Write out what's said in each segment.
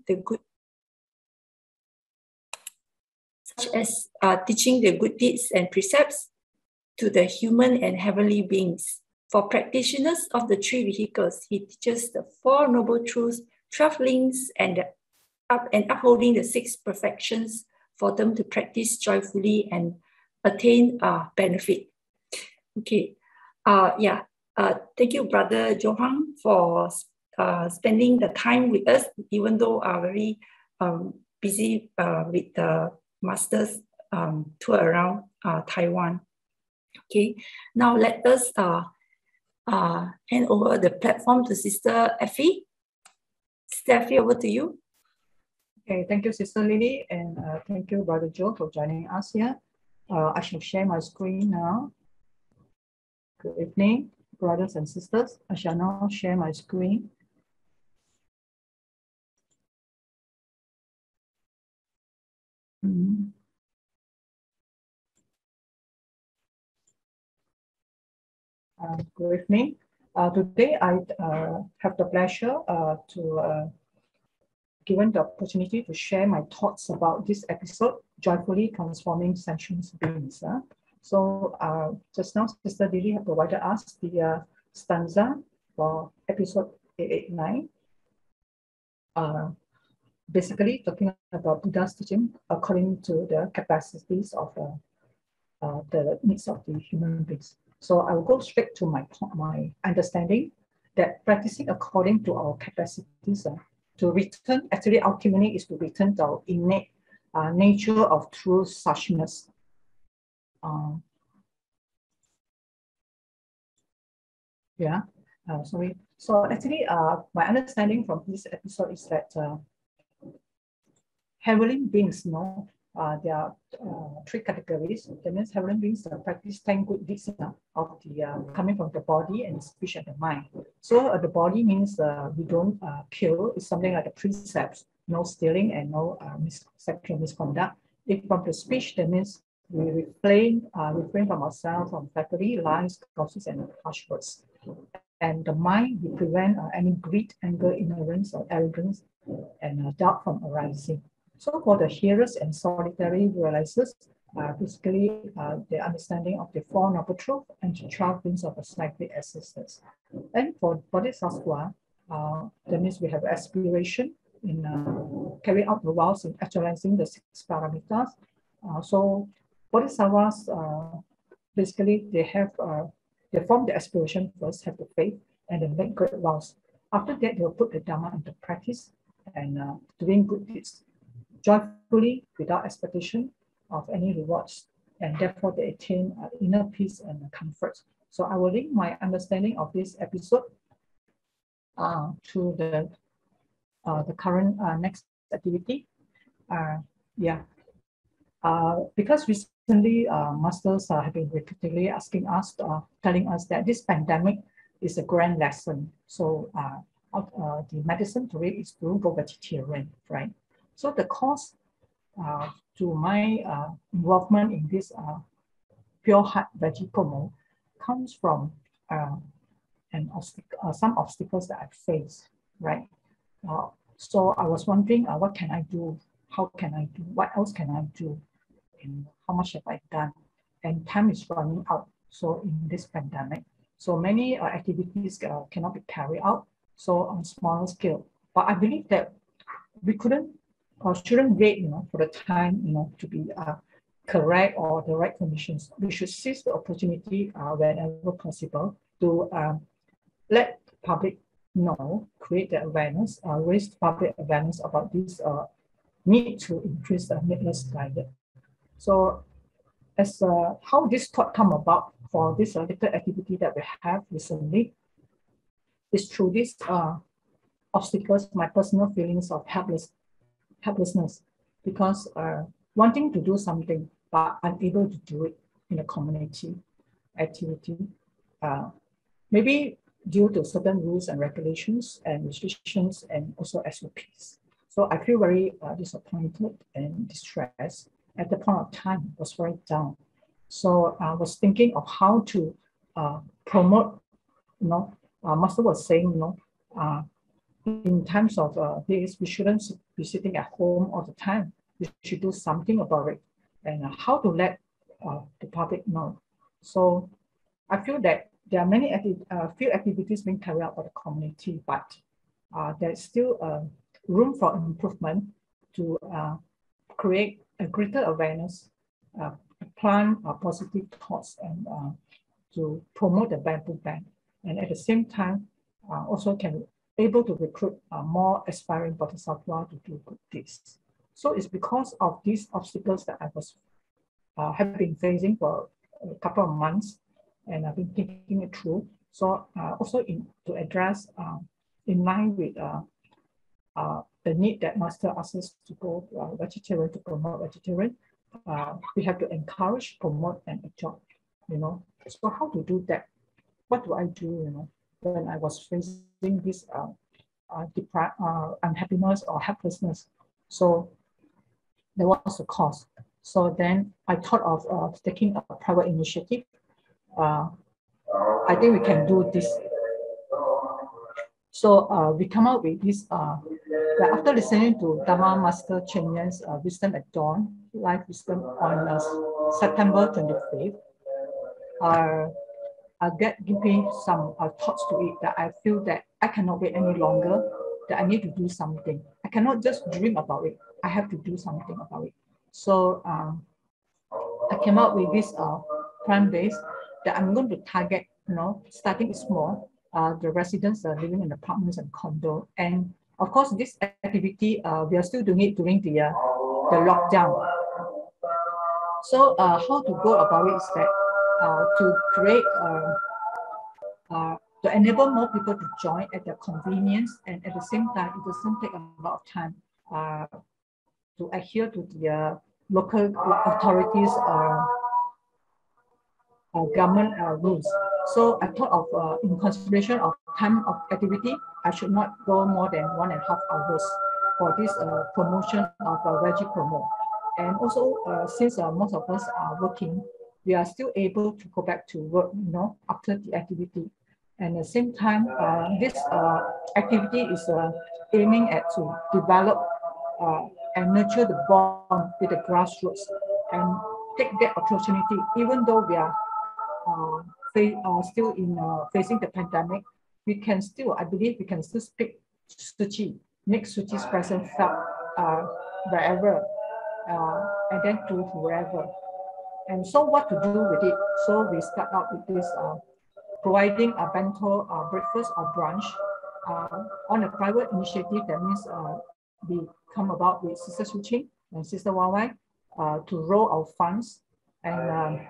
the good, such as teaching the good deeds and precepts to the human and heavenly beings. For practitioners of the three vehicles, he teaches the Four Noble Truths, 12 links, and upholding the 6 perfections for them to practice joyfully and attain benefit. Okay, thank you, Brother Johan, for spending the time with us, even though very busy with the Master's tour around Taiwan. Okay, now let us hand over the platform to Sister Effie. Sister Effie, over to you. Okay, thank you, Sister Lily, and thank you, Brother Joe, for joining us here. I shall share my screen now. Good evening, brothers and sisters. I shall now share my screen. Good evening. Today I have the pleasure to given the opportunity to share my thoughts about this episode, Joyfully Transforming Sentient Beings. So just now, Sister Lily have provided us the stanza for episode 889. Basically talking about Buddha's teaching according to the capacities of the needs of the human beings. So I will go straight to my understanding that practicing according to our capacities to return, actually ultimately is to return to our innate nature of true suchness. Sorry. So actually, my understanding from this episode is that heavenly beings, there are 3 categories. That means heavenly beings practice 10 good deeds of the coming from the body and speech and the mind. So the body means we don't kill. It's something like the precepts: no stealing and no sexual misconduct. If from the speech, that means we refrain from ourselves from flattery, lies, gossips, and harsh words. And the mind, we prevent any greed, anger, ignorance, or arrogance, and doubt from arising. So for the hearers and solitary realizers, basically the understanding of the Four Noble Truths and the 12 links of the psychic existence. And for Bodhisattva, that means we have aspiration in carrying out the vows in actualizing the 6 paramitas. So Bodhisattvas, basically they form the aspiration first, have the faith, and then make great vows. After that, they will put the Dharma into practice and doing good deeds joyfully without expectation of any rewards, and therefore they attain inner peace and comfort. So I will link my understanding of this episode to the current next activity. Because recently masters have been repeatedly asking us, telling us that this pandemic is a grand lesson. So the medicine to it is to go vegetarian, right? So the cause to my involvement in this Pure Heart Veggie Promo comes from some obstacles that I face, right? So I was wondering, what can I do? How can I do? What else can I do? And how much have I done? And time is running out. So in this pandemic, so many activities cannot be carried out. So on smaller scale, but I believe that we couldn't or shouldn't wait, for the time, to be correct or the right conditions. We should seize the opportunity whenever possible to let the public know, create the awareness, raise public awareness about this need to increase the meatless diet. So as how this thought come about for this little activity that we have recently is through these obstacles, my personal feelings of helplessness, because wanting to do something but unable to do it in a community activity, maybe due to certain rules and regulations and restrictions and also SOPs. So I feel very disappointed and distressed. At the point of time, I was very down. So I was thinking of how to promote, Master was saying, in terms of this, we shouldn't be sitting at home all the time. We should do something about it, and how to let the public know. So I feel that there are many few activities being carried out by the community, but there's still room for improvement to create a greater awareness, plant positive thoughts, and to promote the bamboo ban, and at the same time also can able to recruit more aspiring bodhisattvas to do good deeds. So it's because of these obstacles that I was have been facing for a couple of months, and I've been thinking it through. So also to address in line with the need that Master asks us to go vegetarian, to promote vegetarian, we have to encourage, promote, and enjoy. So how to do that? What do I do? When I was facing this unhappiness or helplessness, so there was a cause. So then I thought of taking a private initiative. I think we can do this. So we come up with this. After listening to Dharma Master Chenyan's Wisdom at Dawn, Life Wisdom on September 25th, give me some thoughts to it, that I feel that I cannot wait any longer, that I need to do something. I cannot just dream about it. I have to do something about it. So I came up with this plan base that I'm going to target, starting small, the residents living in apartments and condo. And of course, this activity, we are still doing it during the lockdown. So how to go about it is that to create, to enable more people to join at their convenience, and at the same time, it doesn't take a lot of time to adhere to the local authorities government rules. So I thought of, in consideration of time of activity, I should not go more than 1.5 hours for this promotion of veggie promo. And also, since most of us are working, we are still able to go back to work, after the activity. And at the same time, this activity is aiming at to develop and nurture the bond with the grassroots, and take that opportunity, even though we are still facing the pandemic, we can still, I believe, we can still speak Tzu Chi, make Tzu Chi's presence felt wherever, and then to wherever. And so what to do with it? So we start out with this providing a bento breakfast or brunch on a private initiative. That means we come about with Sister Siew Ching and Sister Wai to roll our funds, and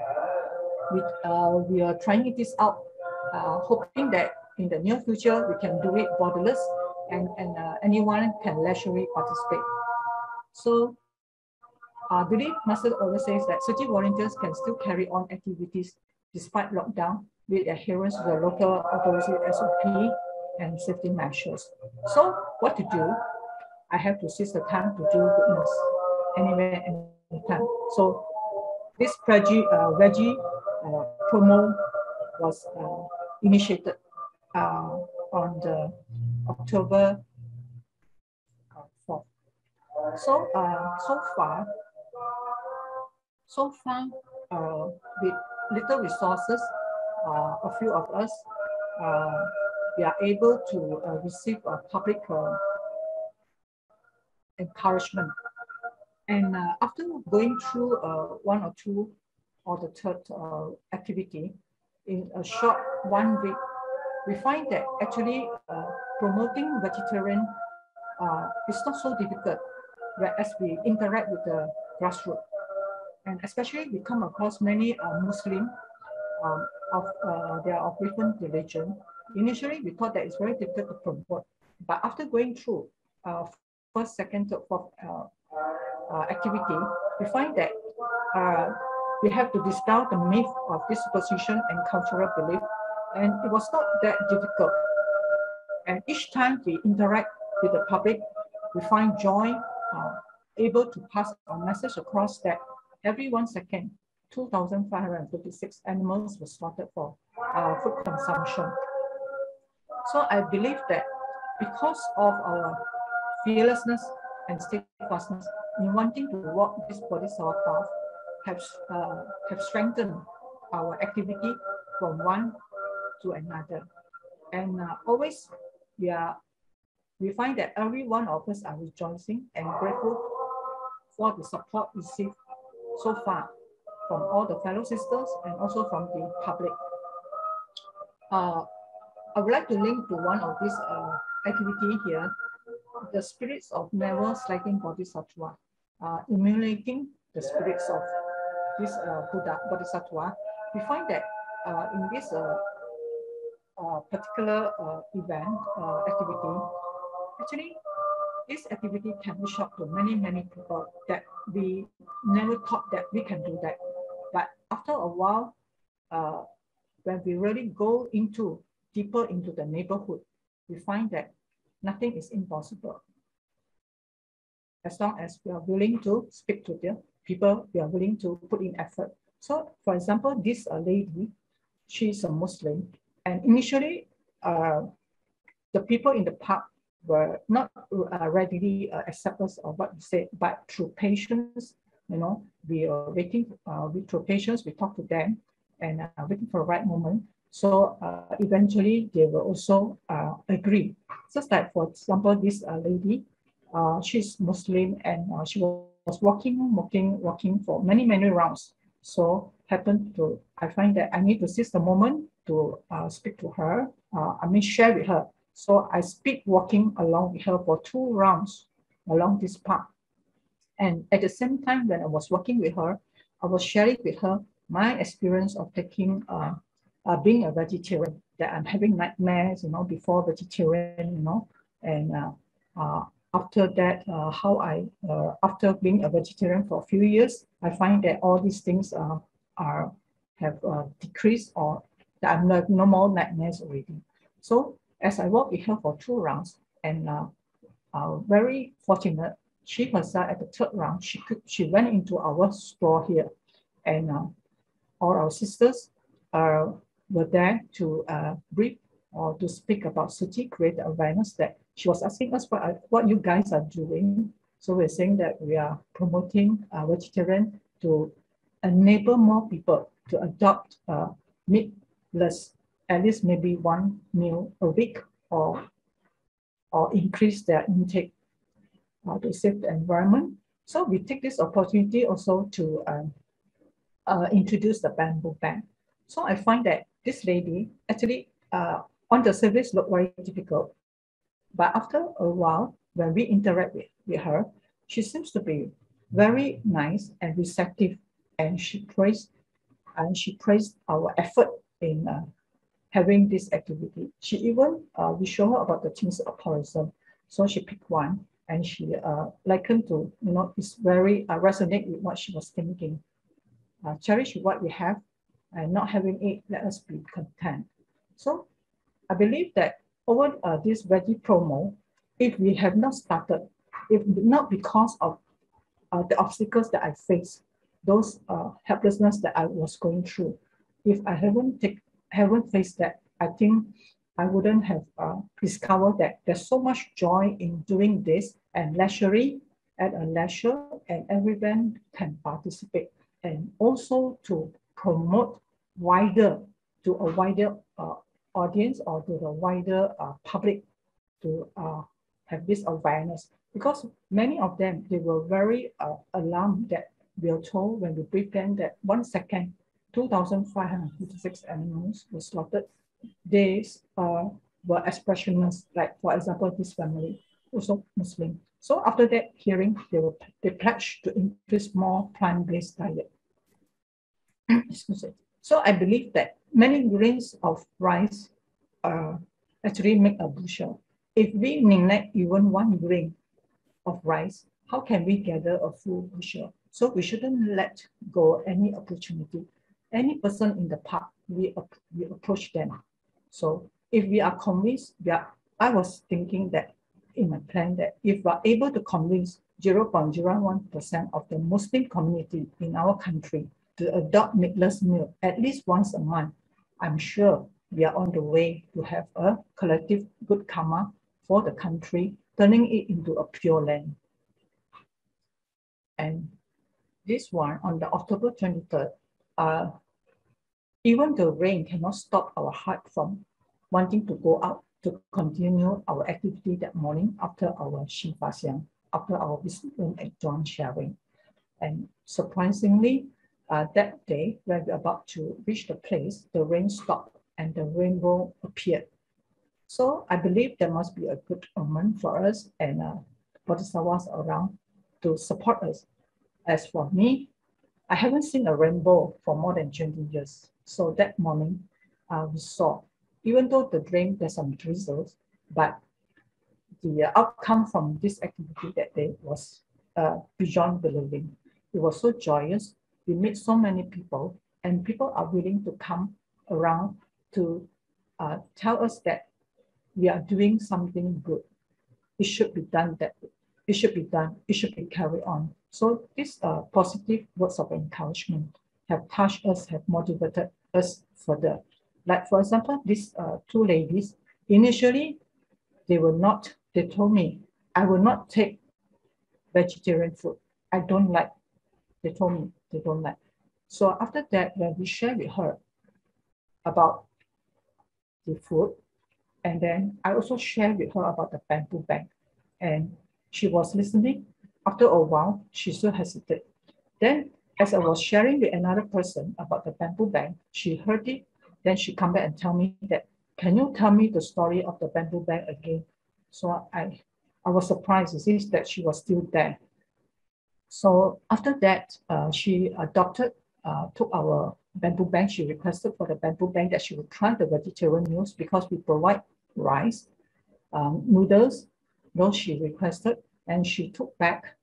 we are trying this out, hoping that in the near future we can do it borderless, and anyone can leisurely participate. So I believe Master always says that Tzu Chi volunteers can still carry on activities despite lockdown with adherence to the local authority SOP and safety measures. So what to do? I have to seize the time to do goodness anywhere, anytime. So this veggie promo was initiated on the October 4th. So so far, with little resources, a few of us, we are able to receive public encouragement. And after going through one or two or the third activity, in a short 1 week, we find that actually promoting vegetarian is not so difficult, whereas we interact with the grassroots. And especially we come across many Muslim they are of different religion. Initially, we thought that it's very difficult to promote, but after going through first, second, third, fourth activity, we find that we have to dispel the myth of this superstition and cultural belief, and it was not that difficult. And each time we interact with the public, we find joy, able to pass our message across that every 1 second, 2,556 animals were slaughtered for food consumption. So I believe that because of our fearlessness and steadfastness in wanting to walk this bodhisattva path, have strengthened our activity from one to another. And always we find that every one of us are rejoicing and grateful for the support received so far from all the fellow sisters and also from the public. I would like to link to one of these activity here, the spirits of never slacking bodhisattva, emulating the spirits of this Buddha bodhisattva. We find that in this particular event activity, actually this activity can reach out to many people that we never thought that we can do that. But after a while, when we really go deeper into the neighborhood, we find that nothing is impossible. As long as we are willing to speak to the people, we are willing to put in effort. So, for example, this lady, she's a Muslim, and initially, the people in the park were not readily accept us or what you say, but through patience, we are waiting. Through patience, we talk to them and waiting for the right moment. So eventually, they will also agree. Just like, for example, this lady, she's Muslim, and she was walking for many rounds. So I find that I need to seize the moment to speak to her. Share with her. So I speak walking along with her for 2 rounds along this path. And at the same time, when I was walking with her, I was sharing with her my experience of being a vegetarian, that I'm having nightmares, before vegetarian, and after that, after being a vegetarian for a few years, I find that all these things have decreased, or that I'm no more nightmares already. So as I walked with her for 2 rounds, and very fortunate, she herself at the 3rd round, she went into our store here, and all our sisters were there to brief or to speak about Tzu Chi, create awareness, that she was asking us what you guys are doing. So we're saying that we are promoting vegetarian to enable more people to adopt meatless, at least maybe 1 meal a week, or increase their intake to save the environment. So we take this opportunity also to introduce the bamboo ban. So I find that this lady actually on the surface looked very difficult, but after a while, when we interact with her, she seems to be very nice and receptive, and she praised our effort in having this activity. She even we show her about the things of tourism, so she picked one, and she likened to, it's very resonate with what she was thinking. Cherish what we have, and not having it, let us be content. So I believe that over this veggie promo, if we have not started, if not because of the obstacles that I faced, those helplessness that I was going through, if I haven't faced that, I think I wouldn't have discovered that there's so much joy in doing this, and leisurely at a leisure, and everyone can participate, and also to promote to a wider audience, or to the wider public, to have this awareness. Because many of them, they were very alarmed that we are told when we brief them that 1 second, 2,556 animals were slaughtered. They were expressionists, like, for example, this family, also Muslim. So after that hearing, they pledged to increase more plant-based diet. Excuse me. So I believe that many grains of rice actually make a bushel. If we neglect even 1 grain of rice, how can we gather a full bushel? So we shouldn't let go any opportunity. Any person in the park, we approach them. So if we are convinced, I was thinking that in my plan, that if we are able to convince 0.01% of the Muslim community in our country to adopt meatless meal at least once a month, I'm sure we are on the way to have a collective good karma for the country, turning it into a pure land. And this one, on the October 23rd, even the rain cannot stop our heart from wanting to go out to continue our activity that morning after our Shifa Xiang, after our wisdom and joint sharing. And surprisingly, that day, when we're about to reach the place, the rain stopped and the rainbow appeared. So I believe there must be a good omen for us and Bodhisattvas around to support us. As for me, I haven't seen a rainbow for more than 20 years. So that morning, we saw, even though the rain, there's some drizzles, but the outcome from this activity that day was beyond believing. It was so joyous. We meet so many people, and people are willing to come around to tell us that we are doing something good. It should be done that way. It should be done. It should be carried on. So these positive words of encouragement have touched us, have motivated us further. Like for example, these two ladies, initially, they told me, I will not take vegetarian food. I don't like. They told me they don't like. So after that, when we shared with her about the food, and then I also shared with her about the bamboo bag, and she was listening. After a while, she still hesitated. Then, as I was sharing with another person about the bamboo bag, she heard it. Then she come back and tell me that, can you tell me the story of the bamboo bag again? So I was surprised, that she was still there. So after that, she took our bamboo bank. She requested for the bamboo bank that she would try the vegetarian meals because we provide rice, noodles, those she requested, and she took back.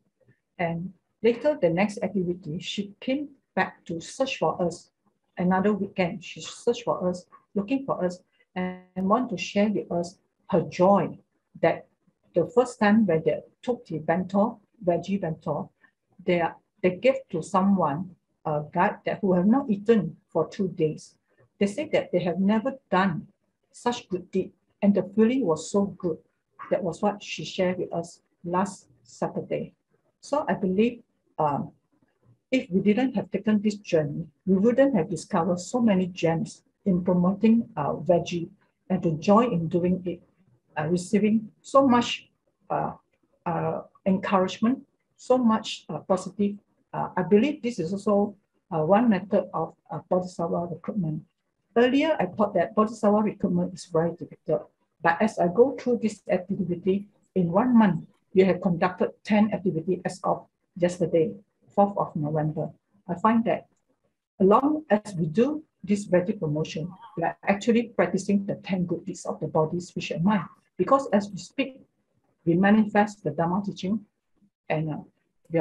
And later, the next activity, she came back to search for us. Another weekend, she searched for us, looking for us, and want to share with us her joy that the first time when they took the bento, veggie bento, they gave to someone, a guide who have not eaten for 2 days. They say that they have never done such good deed, and the feeling was so good. That was what she shared with us last Saturday. So I believe if we didn't have taken this journey, we wouldn't have discovered so many gems in promoting veggie and the joy in doing it, receiving so much encouragement, so much positive. I believe this is also one method of Bodhisattva recruitment. Earlier, I thought that Bodhisattva recruitment is very difficult, but as I go through this activity, in 1 month, we have conducted 10 activities as of yesterday, 4th of November. I find that along as we do this veggie promotion, we are actually practicing the 10 good deeds of the body, speech, and mind. Because as we speak, we manifest the Dharma teaching, and we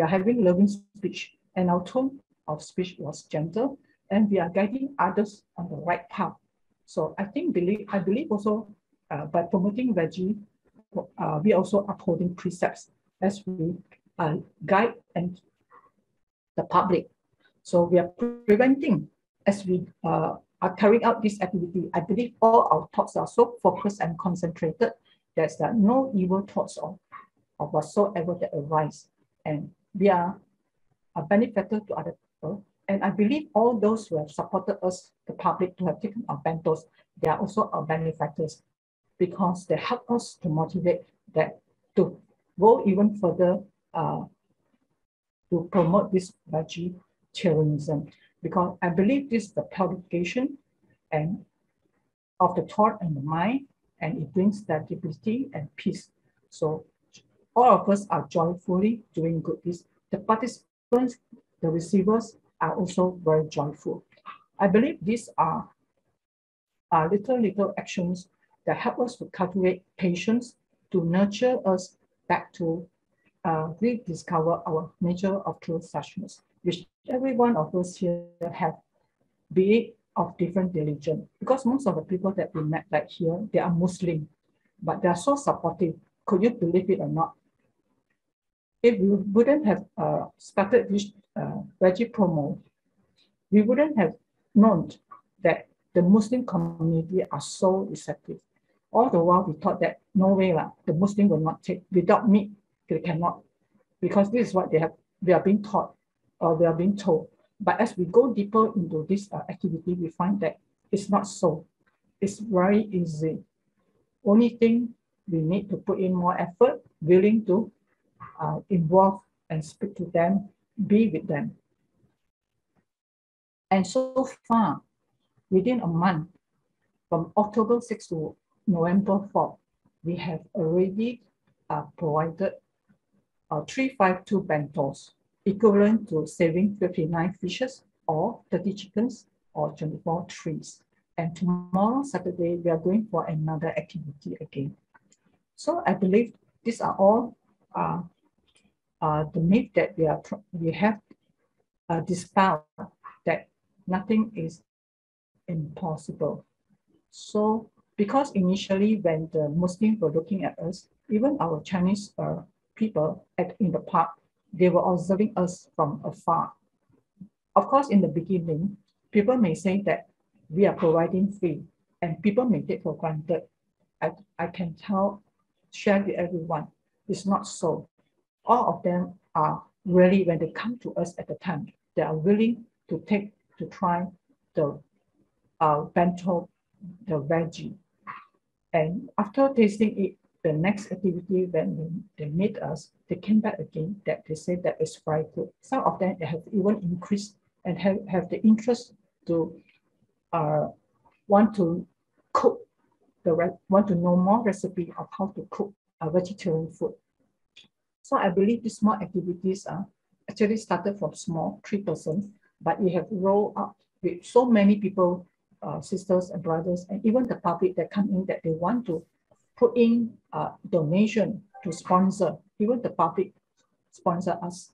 are having loving speech, and our tone of speech was gentle, and we are guiding others on the right path. So I believe also by promoting veggie, we also upholding precepts as we guide and the public. So we are preventing as we are carrying out this activity. I believe all our thoughts are so focused and concentrated. There's no evil thoughts of whatsoever that arise, and we are a benefactor to other people. And I believe all those who have supported us, the public, to have taken our bentos, they are also our benefactors because they help us to motivate that to go even further to promote this vegetarianism. Because I believe this is the purification and of the thought and the mind, and it brings stability and peace. So all of us are joyfully doing good deeds. The participants, the receivers are also very joyful. I believe these are little actions that help us to cultivate patience, to nurture us back to rediscover our nature of true suchness, which every one of us here have, be it of different religion. Because most of the people that we met like here, they are Muslim, but they are so supportive. Could you believe it or not? If we wouldn't have started this veggie promo, we wouldn't have known that the Muslim community are so receptive. All the while we thought that no way the Muslim will not take, without meat, they cannot, because this is what they are being taught or they are being told. But as we go deeper into this activity, we find that it's not so. It's very easy. Only thing we need to put in more effort, willing to involve and speak to them, be with them. And so far, within a month, from October 6 to November 4, we have already provided 352 bentos, equivalent to saving 59 fishes or 30 chickens or 24 trees. And tomorrow, Saturday, we are going for another activity again. So I believe these are all the myth that we have dispelled, that nothing is impossible. So because initially when the Muslims were looking at us, even our Chinese people in the park, they were observing us from afar. Of course, in the beginning, people may say that we are providing free, and people may take for granted. I can share with everyone, it's not so. All of them are really, when they come to us at the time, they are willing to try the bento, the veggie. And after tasting it, the next activity, when they meet us, they came back again, that they say that it's very good. Some of them have even increased and have the interest to want to cook, want to know more recipe of how to cook a vegetarian food. So I believe these small activities actually started from small, 3 persons, but we have rolled up with so many people, sisters and brothers, and even the public that come in, that they want to put in donation to sponsor. Even the public sponsor us.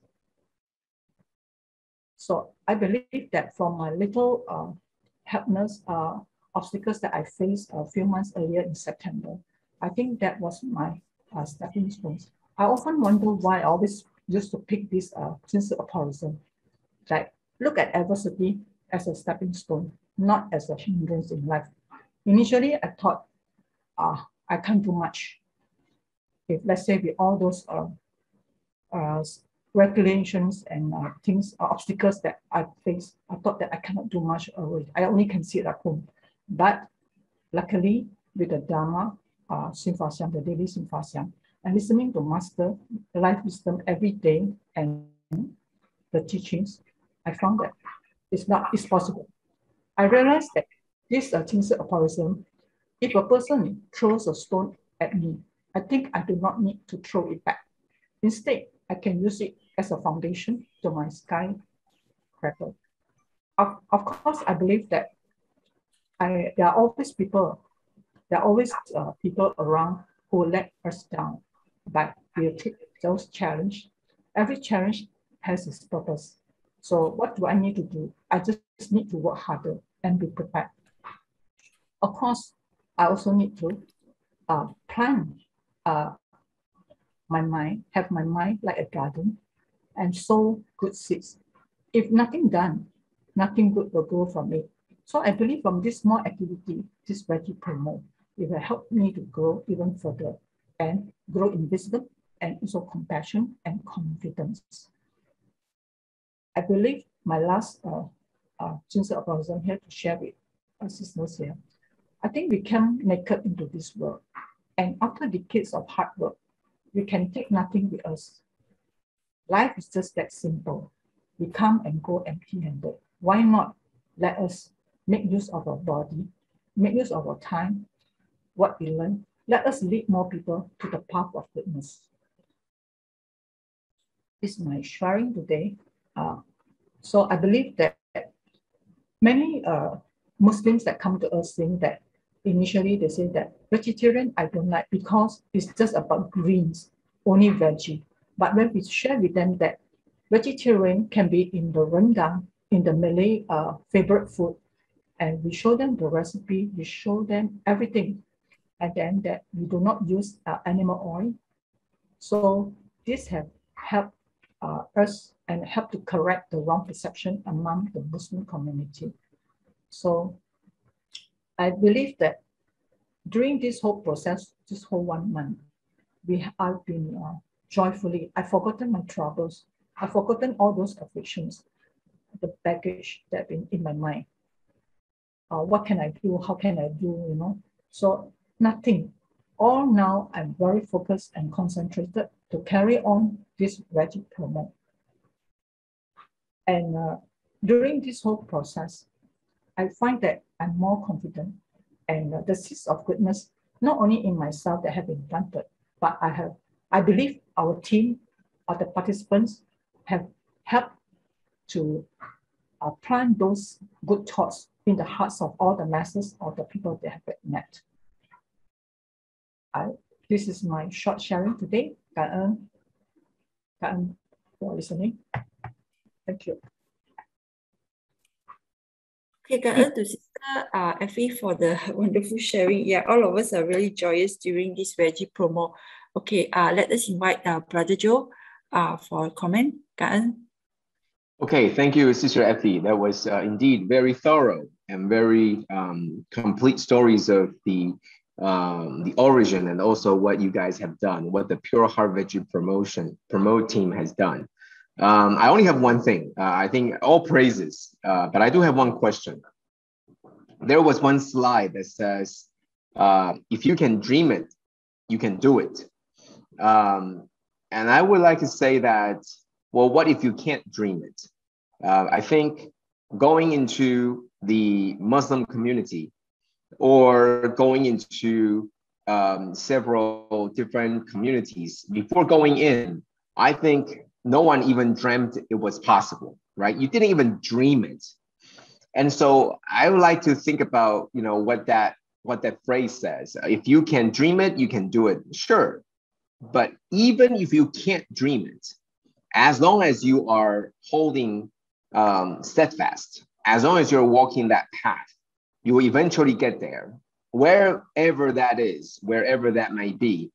So I believe that from my little helpless obstacles that I faced a few months earlier in September, I think that was my stepping stones. I often wonder why I always used to pick this principle of horizon. Like, look at adversity as a stepping stone, not as a hindrance in life. Initially, I thought, I can't do much. If let's say with all those regulations and things, obstacles that I face, I thought that I cannot do much already. I only can sit at home. But luckily, with the Dharma, the daily Simfasiang, and listening to Master life wisdom every day and the teachings, I found that it's possible. I realized that this Ching aphorism, if a person throws a stone at me, I think I do not need to throw it back. Instead, I can use it as a foundation to my skyscraper. Of course, I believe that there are always people around who let us down, but we'll take those challenges. Every challenge has its purpose. So what do I need to do? I just need to work harder and be prepared. Of course, I also need to plan my mind, have my mind like a garden, and sow good seeds. If nothing done, nothing good will grow from it. So I believe from this small activity, this veggie promo, it will help me to grow even further and grow in wisdom and also compassion and confidence. I believe my last Ching aphorism here to share with our sisters here. I think we came naked into this world, and after decades of hard work, we can take nothing with us. Life is just that simple. We come and go empty-handed. Why not let us make use of our body, make use of our time, what we learn. Let us lead more people to the path of goodness. This is my sharing today. So I believe that many Muslims that come to us saying that initially they say that vegetarian I don't like because it's just about greens, only veggie. But when we share with them that vegetarian can be in the rendang, in the Malay favorite food, and we show them the recipe, we show them everything, and then that we do not use animal oil. So this have helped us and helped to correct the wrong perception among the Muslim community. So I believe that during this whole process, this whole 1 month, I've been joyfully, I've forgotten my troubles. I've forgotten all those afflictions, the baggage that have been in my mind. What can I do? How can I do? You know, so nothing. All now I'm very focused and concentrated to carry on this Veggie promo. And during this whole process, I find that I'm more confident, and the seeds of goodness, not only in myself that have been planted, but I believe our team or the participants have helped to plant those good thoughts in the hearts of all the masses of the people they have met. This is my short sharing today. Cảm ơn for listening. Thank you. Okay, cảm ơn to Sister Effie for the wonderful sharing. Yeah, all of us are really joyous during this Veggie promo. Okay, let us invite Brother Joe for a comment. Cảm ơn. Okay, thank you, Sister Effie. That was indeed very thorough and very complete stories of the origin and also what you guys have done, what the Pure Heart Veggie Promote team has done. I only have one thing. I think all praises, but I do have one question. There was one slide that says, if you can dream it, you can do it. And I would like to say that, well, what if you can't dream it? I think going into the Muslim community or going into several different communities, before going in, I think no one even dreamt it was possible, right? You didn't even dream it. And so I would like to think about, you know, what that phrase says. If you can dream it, you can do it. Sure. But even if you can't dream it, as long as you are holding steadfast, as long as you're walking that path, you will eventually get there. Wherever that is, wherever that may be,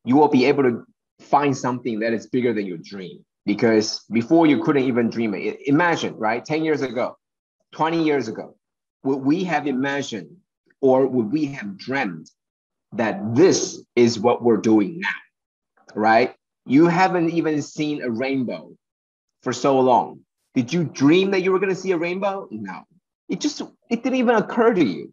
you will be able to find something that is bigger than your dream. Because before you couldn't even dream it. Imagine, right? 10 years ago, 20 years ago, would we have imagined or would we have dreamt that this is what we're doing now, right? You haven't even seen a rainbow for so long. Did you dream that you were going to see a rainbow? No, it didn't even occur to you.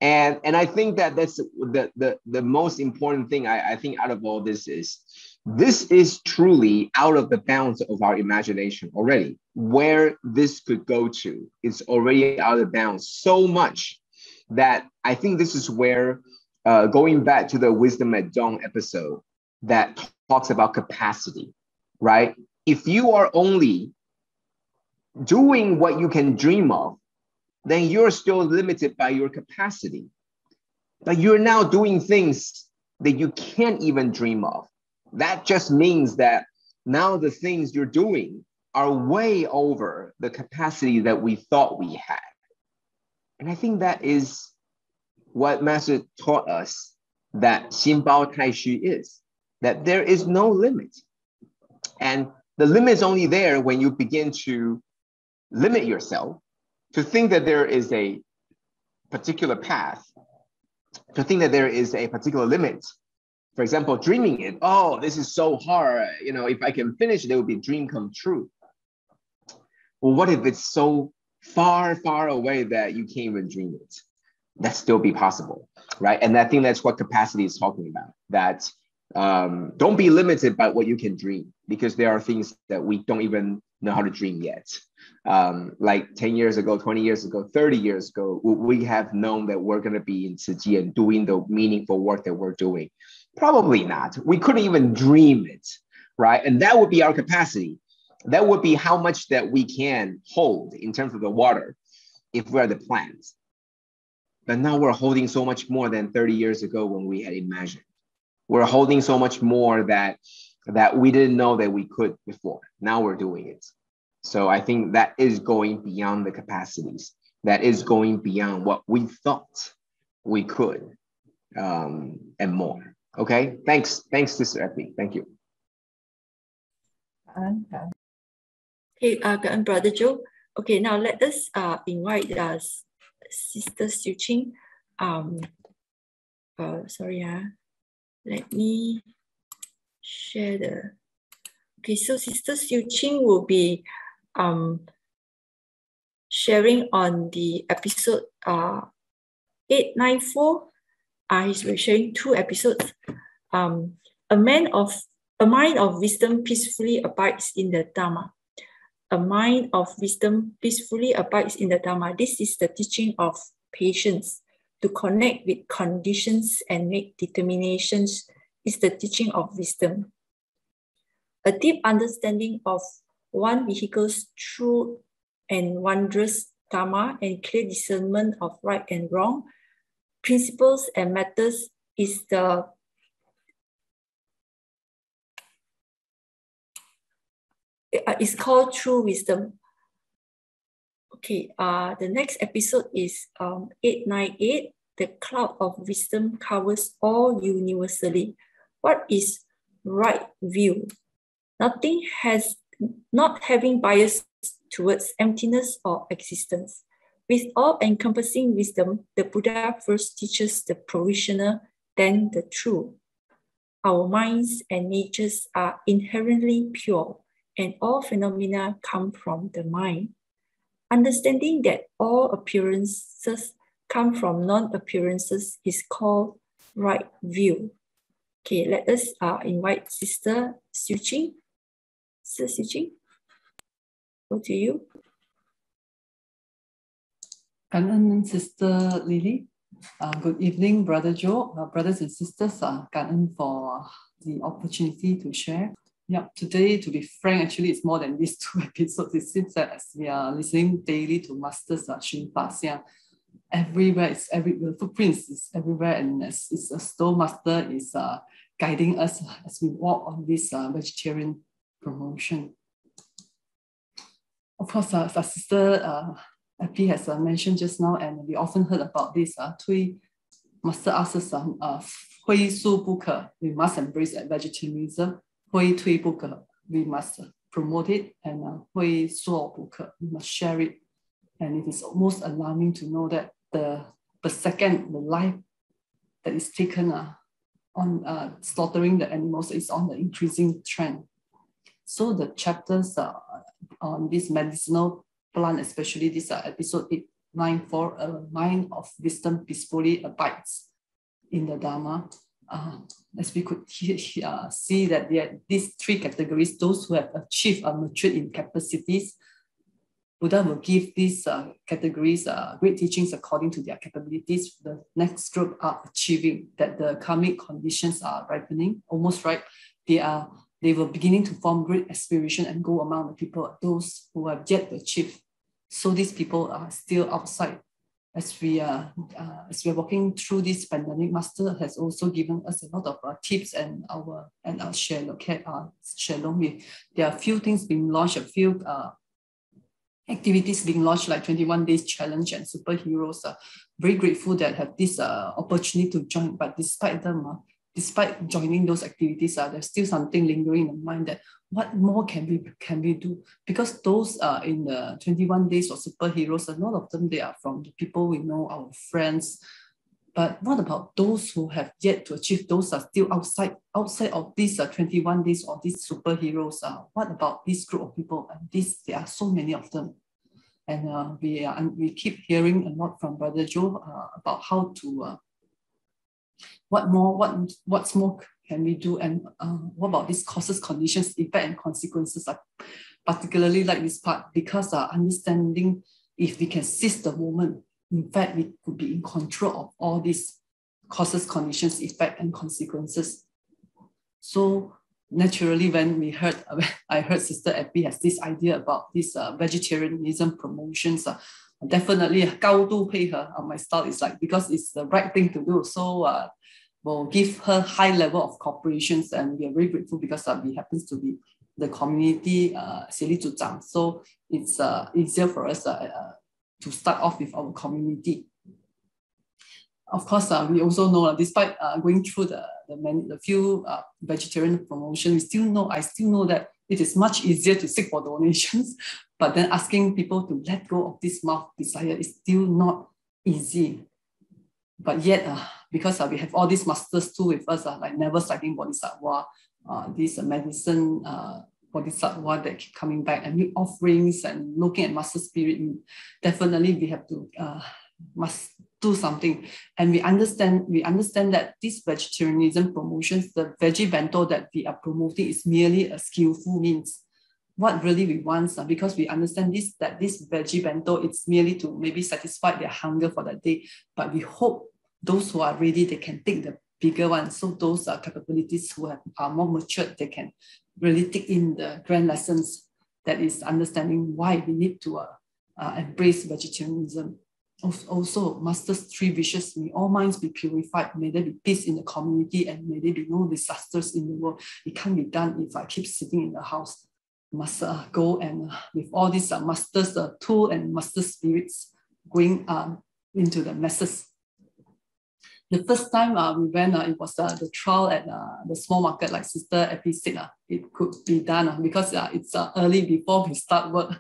And I think that that's the most important thing I think out of all this is truly out of the bounds of our imagination already. Where this could go to, it's already out of bounds so much that I think this is where, going back to the Wisdom at Dawn episode that talks about capacity, right? If you are only doing what you can dream of, then you're still limited by your capacity. But you're now doing things that you can't even dream of. That just means that now the things you're doing are way over the capacity that we thought we had. And I think that is what Master taught us that Xinbao Taixu is, that there is no limit. And the limit is only there when you begin to limit yourself, to think that there is a particular path, to think that there is a particular limit. For example, dreaming it, oh, this is so hard. You know, if I can finish it, it would be a dream come true. Well, what if it's so far, far away that you can't even dream it? That still be possible, right? And I think that's what capacity is talking about, that don't be limited by what you can dream, because there are things that we don't even know how to dream yet. Like 10 years ago, 20 years ago, 30 years ago, we have known that we're going to be in Tzu Chi and doing the meaningful work that we're doing. Probably not. We couldn't even dream it, right? And that would be our capacity. That would be how much that we can hold in terms of the water if we're the plants. But now we're holding so much more than 30 years ago when we had imagined. We're holding so much more that we didn't know that we could before. Now we're doing it. So I think that is going beyond the capacities. That is going beyond what we thought we could, and more. Okay, thanks, Sister Effie. Thank you. Okay, Brother Joe. Okay, now let us invite Sister Siew Ching sorry, let me share the, okay, so Sister Siew Ching will be sharing on the episode 894. He's sharing 2 episodes. A mind of wisdom peacefully abides in the Dharma. A mind of wisdom peacefully abides in the Dharma. This is the teaching of patience. To connect with conditions and make determinations is the teaching of wisdom. A deep understanding of one vehicle's true and wondrous Dharma and clear discernment of right and wrong, principles and methods is called true wisdom. Okay, the next episode is 898. The cloud of wisdom covers all universally. What is right view? Not having bias towards emptiness or existence. With all-encompassing wisdom, the Buddha first teaches the provisional, then the true. Our minds and natures are inherently pure, and all phenomena come from the mind. Understanding that all appearances come from non-appearances is called right view. Okay, let us invite Sister Siew Ching. Sister Siew Ching, go to you. Sister Lily. Good evening, Brother Joe, brothers and sisters. For the opportunity to share. Yeah, today, to be frank, actually, it's more than these 2 episodes. It seems that as we are listening daily to Masters Shin Xia, everywhere, the footprints is everywhere, and it's as though Master is guiding us as we walk on this vegetarian promotion. Of course, as Sister Effie has mentioned just now, and we often heard about this. Master asks us, 非素不可, we must embrace vegetarianism. 非退不可, we must promote it, and 非说不可, we must share it. And it is almost alarming to know that the life that is taken on slaughtering the animals is on the increasing trend. So the chapters on this medicinal plant, especially this episode 894, a mind of wisdom peacefully abides in the Dharma. As we could see that these 3 categories, those who have achieved or matured in capacities, Buddha will give these categories great teachings according to their capabilities. The next group are achieving that the karmic conditions are ripening, almost ripe. They were beginning to form great aspiration and go among the people, those who have yet to achieve. So these people are still outside. As we are walking through this pandemic, Master has also given us a lot of tips and our Shalom. There are a few things being launched, a few activities being launched, like 21 days challenge and superheroes. Very grateful that have this opportunity to join. But despite joining those activities, there's still something lingering in the mind that what more can we do? Because those in the 21 days of superheroes, a lot of them, they are from the people we know, our friends. But what about those who have yet to achieve? Those are still outside of these 21 days of these superheroes. What about this group of people? And there are so many of them. And we keep hearing a lot from Brother Joe about how to what's more can we do, and what about these causes, conditions, effect, and consequences? I particularly like this part because understanding if we can seize the moment, in fact, we could be in control of all these causes, conditions, effect, and consequences. So naturally, when I heard Sister Effie has this idea about this vegetarianism promotions, definitely 高度配合 my style is like, because it's the right thing to do. So we'll give her high level of cooperations, and we are very grateful because we happens to be the community Facilitator. So it's easier for us to start off with our community. Of course, we also know, despite going through the few vegetarian promotions, I still know that it is much easier to seek for donations, but then asking people to let go of this mouth desire is still not easy. But yet, because we have all these masters too with us, like never citing bodhisattva, this medicine bodhisattva that keep coming back, and new offerings, and looking at master spirit. Definitely we have to must do something. And we understand that this vegetarianism promotions, the veggie bento that we are promoting, is merely a skillful means. What really we want, because we understand that this veggie bento, it's merely to maybe satisfy their hunger for that day, but we hope those who are ready, they can take the bigger one. So those are capabilities who are more matured, they can really take in the grand lessons, that is understanding why we need to embrace vegetarianism. Also, Master's 3 wishes: may all minds be purified, may there be peace in the community, and may there be no disasters in the world. It can't be done if I keep sitting in the house. Must go and with all these Master's tool and Master spirits going into the masses. The first time we went, it was the trial at the small market, like Sister Effie said, it could be done because it's early before we start work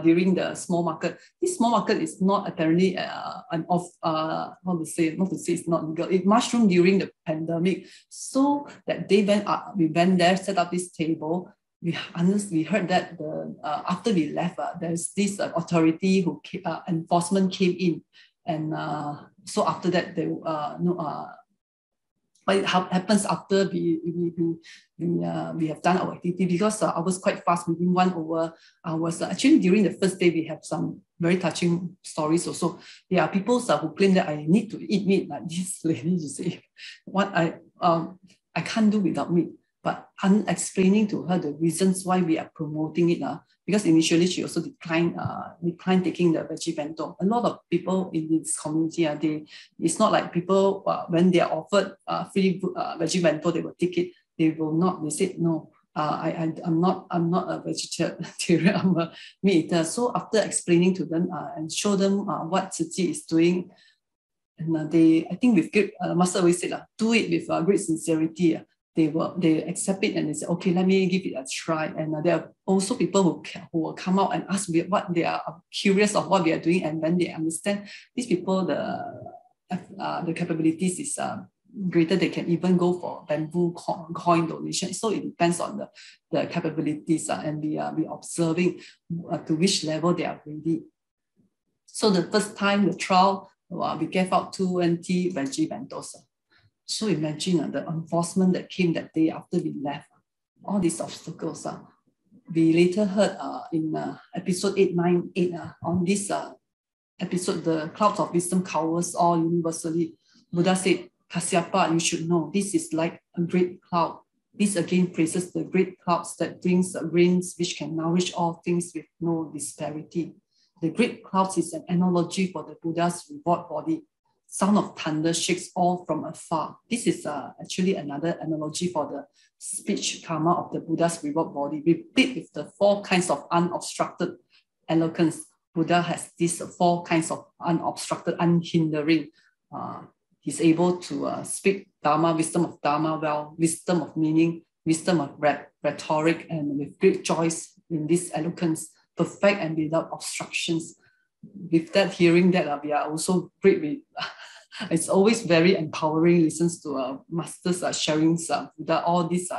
during the small market. This small market is not apparently not to say it's not legal. It mushroomed during the pandemic. So that day when we went there, set up this table, we heard that after we left, there's this authority who enforcement came in. And so after that, what happens after we have done our activity, because I was quite fast within 1 hour. I was actually during the first day, we have some very touching stories also. There are people who claim that I need to eat meat, like this lady to say, what I can't do without meat. But I'm explaining to her the reasons why we are promoting it. Because initially she also declined taking the veggie bento. A lot of people in this community, it's not like people, when they are offered free veggie bento, they will take it. They will not. They said, no, I'm not a vegetarian, I'm a meat eater. So after explaining to them and show them what Tzu Chi is doing, and I think with great, Master always said, do it with great sincerity. They accept it and they say, okay, let me give it a try. And there are also people who will come out and ask what they are curious of what we are doing. And when they understand, these people, the capabilities is greater. They can even go for bamboo coin donation. So it depends on the capabilities, and we are observing to which level they are ready. So the first time, the trial, we gave out 20 veggie bentos. So imagine the enforcement that came that day after we left, all these obstacles. We later heard in episode 898, on this episode, the clouds of wisdom covers all universally. Buddha said, Kasyapa, you should know, this is like a great cloud. This again praises the great clouds that brings rains which can nourish all things with no disparity. The great clouds is an analogy for the Buddha's reward body. Sound of thunder shakes all from afar. This is actually another analogy for the speech karma of the Buddha's reward body. Replete with the 4 kinds of unobstructed eloquence. Buddha has these 4 kinds of unobstructed, unhindering. He's able to speak Dharma, wisdom of Dharma well, wisdom of meaning, wisdom of rhetoric, and with great choice in this eloquence, perfect and without obstructions. With that, hearing that, we are also great. It's always very empowering. Listens to masters sharing Buddha, all these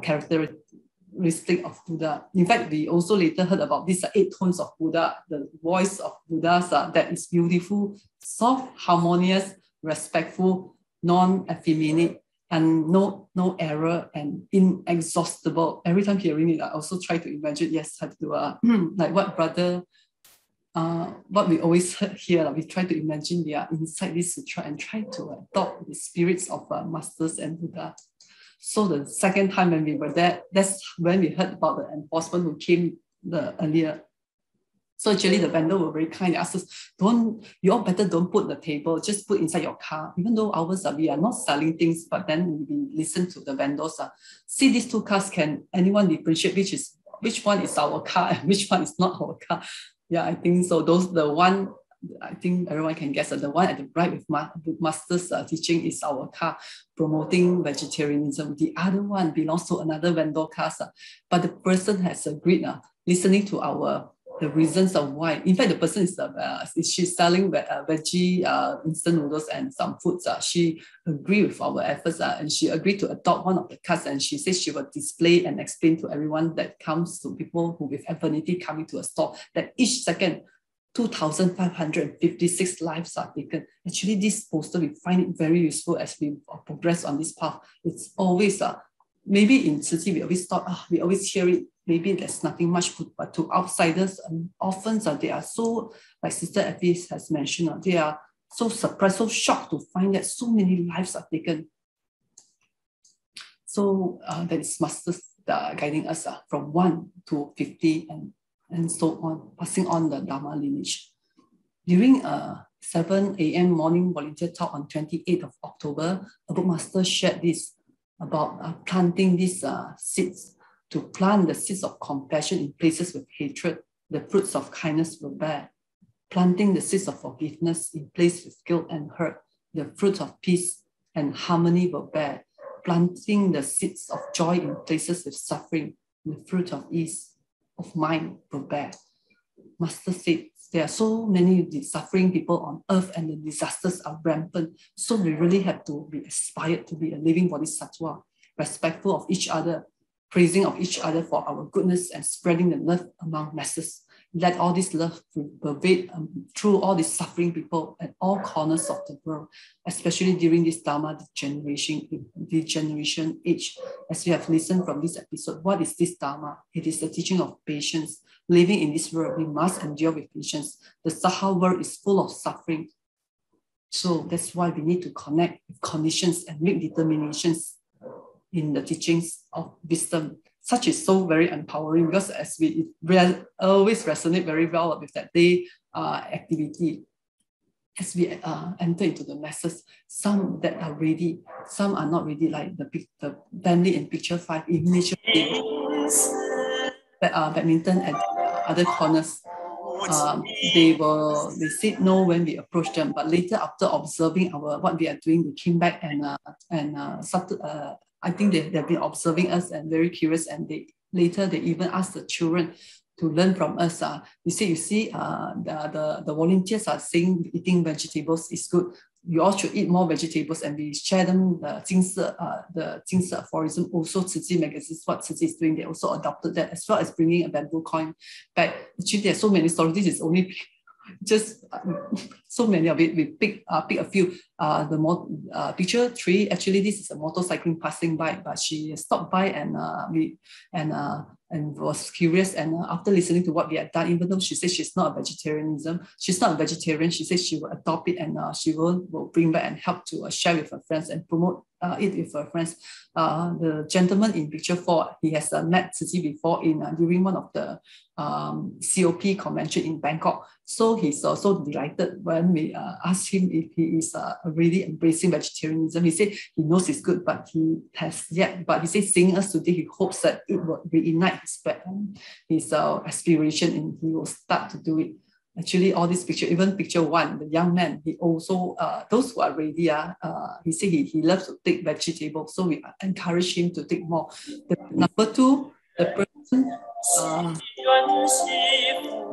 characteristics of Buddha. In fact, we also later heard about these 8 tones of Buddha, the voice of Buddha that is beautiful, soft, harmonious, respectful, non-effeminate, and no error, and inexhaustible. Every time hearing it, I also try to imagine, yes, have to like what we always hear, we try to imagine we are inside this sutra and try to adopt the spirits of masters and Buddha. So the second time when we were there, that's when we heard about the enforcement who came earlier. So actually the vendor were very kind. They asked us, you all better don't put the table, just put inside your car. Even though ours, we are not selling things, but then we listen to the vendors. See these 2 cars, can anyone differentiate which one is our car and which one is not our car? Yeah, I think so. The one, I think everyone can guess that the one at the right with Master's teaching is our car, promoting vegetarianism. The other one belongs to another vendor car, but the person has agreed, listening to our the reasons of why. In fact, the person is she's selling veggie instant noodles and some foods. She agreed with our efforts and she agreed to adopt one of the cards, and she says she will display and explain to everyone that comes, to people who with affinity coming to a store, that each second 2,556 lives are taken. Actually, this poster, we find it very useful as we progress on this path. It's always maybe in Tzu Chi, we always thought, we always hear it, maybe there's nothing much good, but to outsiders, often they are so, like Sister Effie has mentioned, they are so surprised, so shocked to find that so many lives are taken. So that is masters guiding us from 1 to 50 and so on, passing on the Dharma lineage. During 7 a.m. morning volunteer talk on 28th of October, a bookmaster shared this about planting these seeds. To plant the seeds of compassion in places with hatred, the fruits of kindness will bear. Planting the seeds of forgiveness in places with guilt and hurt, the fruit of peace and harmony will bear. Planting the seeds of joy in places with suffering, the fruit of ease of mind will bear. Master said, there are so many suffering people on earth and the disasters are rampant. So we really have to be inspired to be a living bodhisattva, respectful of each other, praising of each other for our goodness and spreading the love among masses. Let all this love pervade through all these suffering people at all corners of the world, especially during this Dharma degeneration age. As we have listened from this episode, what is this Dharma? It is the teaching of patience. Living in this world, we must endure with patience. The Saha world is full of suffering. So that's why we need to connect with conditions and make determinations in the teachings of wisdom. Such is so very empowering, because as we always resonate very well with that day activity. As we enter into the masses, some that are ready, some are not ready, like the family in picture 5, initially badminton at other corners. They said no when we approached them, but later after observing what we are doing, they came back and started, I think they've been observing us and very curious, and later they even asked the children to learn from us. You see, the volunteers are saying eating vegetables is good. You all should eat more vegetables, and we share them the Jing Se aphorism. Also, Tzu Chi magazine, what Tzu Chi is doing, they also adopted that, as well as bringing a bamboo coin back. Actually, there are so many stories. This is only just so many of it. We pick a few. Picture 3. Actually, this is a motorcycling passing by, but she stopped by and was curious. And after listening to what we had done, even though she says she's not a vegetarian, she says she will adopt it, and she will bring back and help to share with her friends and promote it with her friends. The gentleman in picture 4, he has met Tzu Chi before during one of the COP convention in Bangkok. So he's also delighted when we asked him if he is really embracing vegetarianism. He said he knows it's good, but he says seeing us today, he hopes that it will reignite his aspiration, and he will start to do it. Actually, all this picture, even picture 1, the young man, he also, those who are ready, he said he loves to take vegetables, so we encourage him to take more. Number 2, the person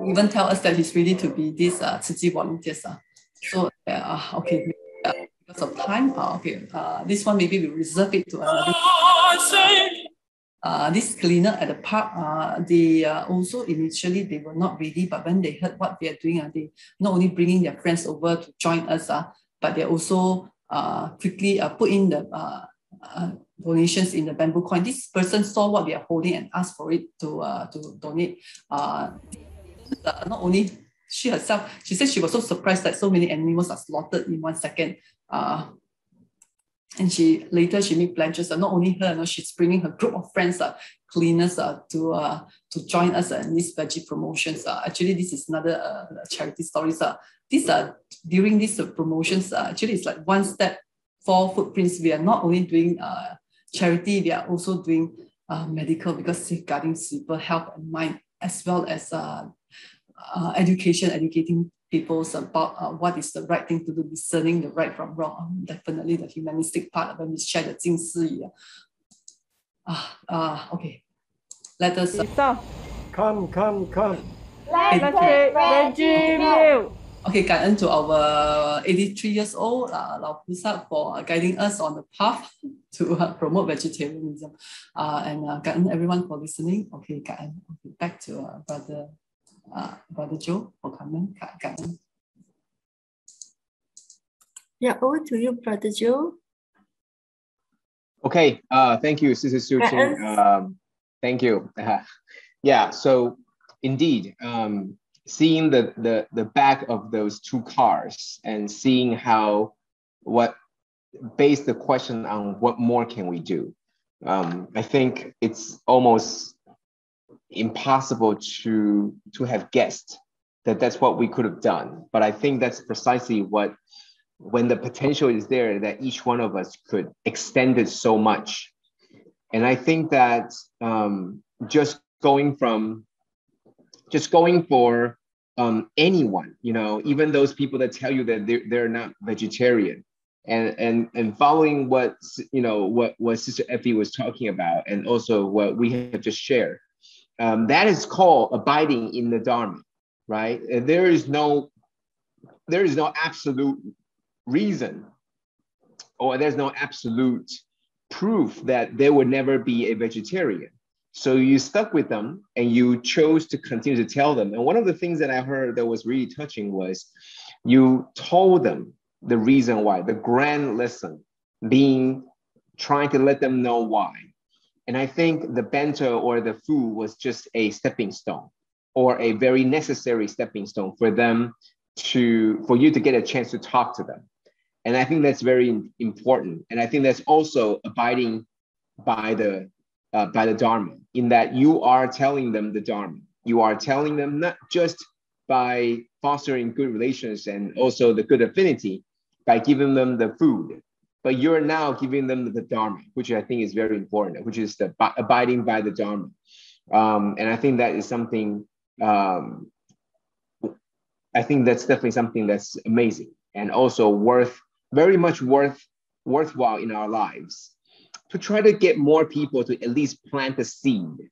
even tell us that he's ready to be this Tzu Chi volunteers. So, okay, because of time, this one maybe we reserve it to another. This cleaner at the park, they also initially they were not ready, but when they heard what we are doing, they not only bringing their friends over to join us, but they also quickly put in the donations in the bamboo coin. This person saw what we are holding and asked for it to donate. Not only she herself, she said she was so surprised that so many animals are slaughtered in 1 second. And she made pledges. Not only her, she's bringing her group of friends, cleaners, to join us in these veggie promotions. Actually, this is another charity stories. These are during these promotions. Actually, it's like 1 step, 4 footprints. We are not only doing charity, we are also doing medical, because safeguarding people health and mind, as well as educating people about what is the right thing to do, discerning the right from wrong. Definitely the humanistic part when we share the Jing Si. Okay, let us Come. Let's take veggie meal. Okay, 感恩 to our 83 years old 老菩萨 for guiding us on the path to promote vegetarianism. And 感恩 everyone for listening. Okay, 感恩. Okay, back to Brother Joe for comment. 感恩. Yeah, over to you, Brother Joe. Okay, thank you, Sister Siew Ching. Thank you. Yeah, so indeed, seeing the back of those two cars and seeing based the question on what more can we do. I think it's almost impossible to have guessed that that's what we could have done. But I think that's precisely when the potential is there, that each one of us could extend it so much. And I think that just going for anyone, even those people that tell you that they're not vegetarian, and following what Sister Effie was talking about, and also what we have just shared, that is called abiding in the Dharma, right? And there is no absolute reason, or there's no absolute proof that they would never be a vegetarian. So you stuck with them and you chose to continue to tell them. And one of the things that I heard that was really touching was you told them the reason why, the grand lesson being trying to let them know why. And I think the bento or the food was just a stepping stone, or a very necessary stepping stone for you to get a chance to talk to them. And I think that's very important. And I think that's also abiding by the Dharma, in that you are telling them the Dharma. You are telling them not just by fostering good relations and also the good affinity, by giving them the food, but you're now giving them the Dharma, which I think is very important, which is the abiding by the Dharma. And I think that is something, I think that's definitely something that's amazing, and also very much worthwhile in our lives, to try to get more people to at least plant the seed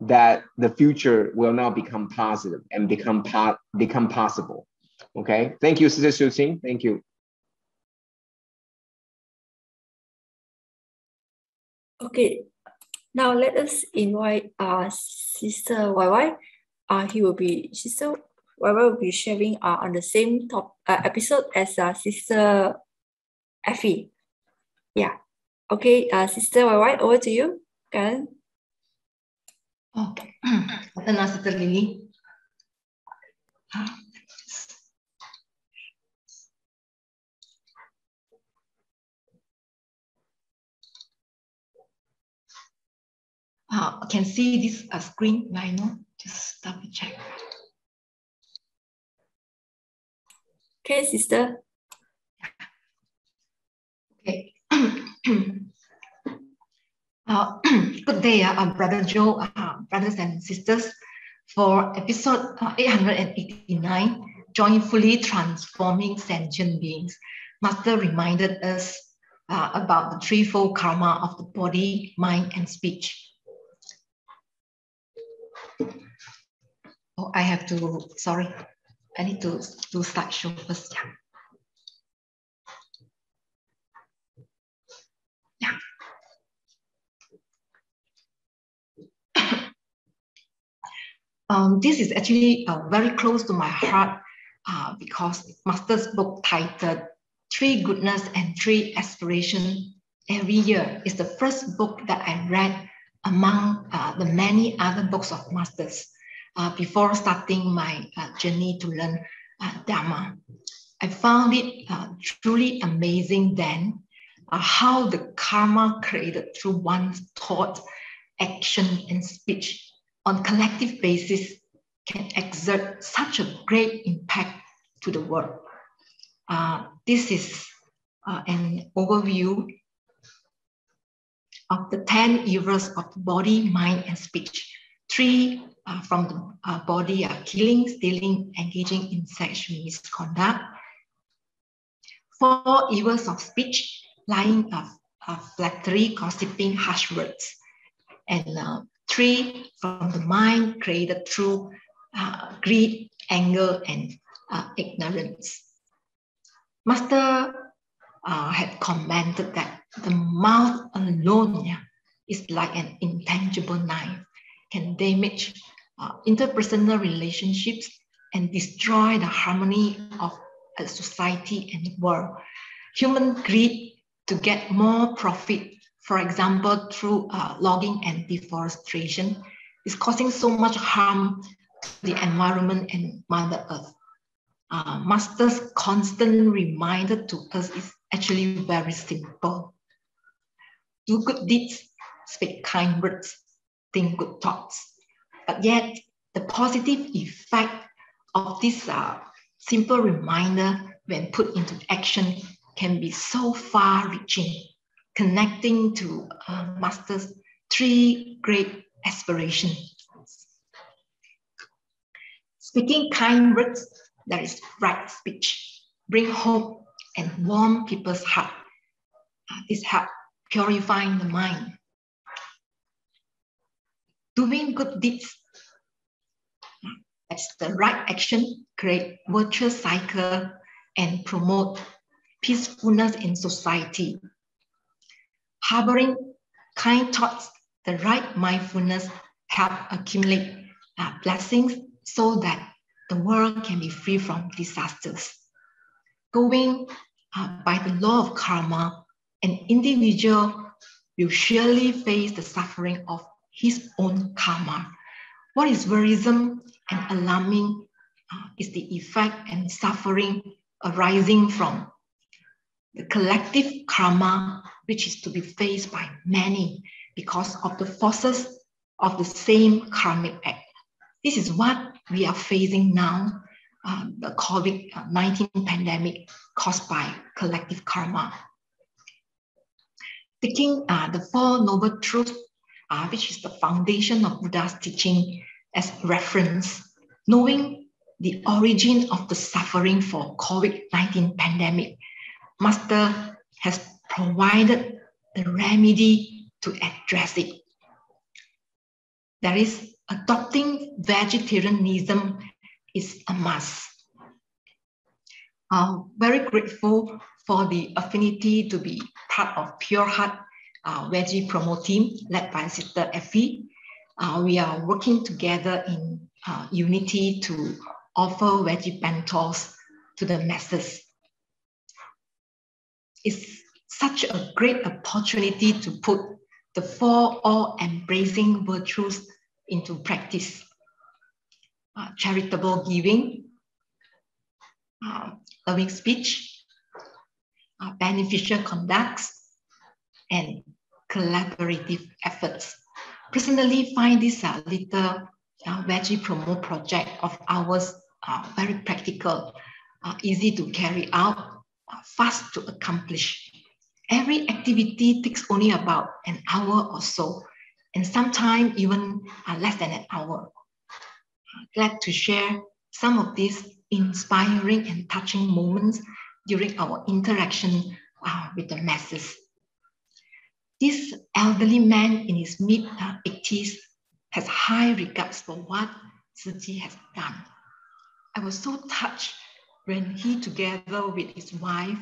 that the future will now become positive and become possible. Okay, thank you, Sister Siew Ching. Thank you. Okay, now let us invite Sister YY. Sister YY will be sharing on the same episode as Sister Effie. Yeah. Okay, Sister YY, over to you. Karen. Okay. Sister Lily. Can see this screen right now? Just double check. Okay, Sister. Okay. Good day, Brother Joe, brothers and sisters. For episode 889, Joyfully Transforming Sentient Beings, Master reminded us about the threefold karma of the body, mind, and speech. Oh, I need to do slideshow first. Yeah. This is actually very close to my heart because Master's book titled 3 Goodness and 3 Aspirations every year is the first book that I read among the many other books of Masters before starting my journey to learn Dharma. I found it truly amazing then how the karma created through one's thought, action, and speech on collective basis can exert such a great impact to the world. This is an overview of the 10 evils of the body, mind, and speech. 3 from the body are killing, stealing, engaging in sexual misconduct. 4 evils of speech, lying, flattery, gossiping, harsh words. And 3 from the mind, created through greed, anger, and ignorance. Master had commented that the mouth alone is like an intangible knife, can damage interpersonal relationships and destroy the harmony of a society and the world. Human greed to get more profit, for example, through logging and deforestation, is causing so much harm to the environment and Mother Earth. Master's constant reminder to us is actually very simple. Do good deeds, speak kind words, think good thoughts. But yet, the positive effect of this simple reminder when put into action can be so far-reaching, connecting to Master's 3 great aspirations. Speaking kind words, that is right speech, bring hope and warm people's heart. This helps purifying the mind. Doing good deeds, that's the right action, create virtuous cycle and promote peacefulness in society. Harboring kind thoughts, the right mindfulness help accumulate blessings so that the world can be free from disasters. Going by the law of karma, an individual will surely face the suffering of his own karma. What is worrisome and alarming is the effect and suffering arising from the collective karma, which is to be faced by many because of the forces of the same karmic act. This is what we are facing now, the COVID-19 pandemic caused by collective karma. Taking the 4 Noble Truths, which is the foundation of Buddha's teaching, as reference, knowing the origin of the suffering for COVID-19 pandemic, Master has provided the remedy to address it. That is, adopting vegetarianism is a must. Very grateful for the affinity to be part of Pure Heart Veggie Promo team led by Sister Effie. We are working together in unity to offer veggie bentos to the masses. It's such a great opportunity to put the 4 all-embracing virtues into practice. Charitable giving, loving speech, beneficial conducts, and collaborative efforts. Personally, find this little veggie promo project of ours very practical, easy to carry out, fast to accomplish. Every activity takes only about an hour or so, and sometimes even less than an hour. Glad to share some of these inspiring and touching moments during our interaction with the masses. This elderly man in his mid-80s has high regards for what Tzu Chi has done. I was so touched when he, together with his wife,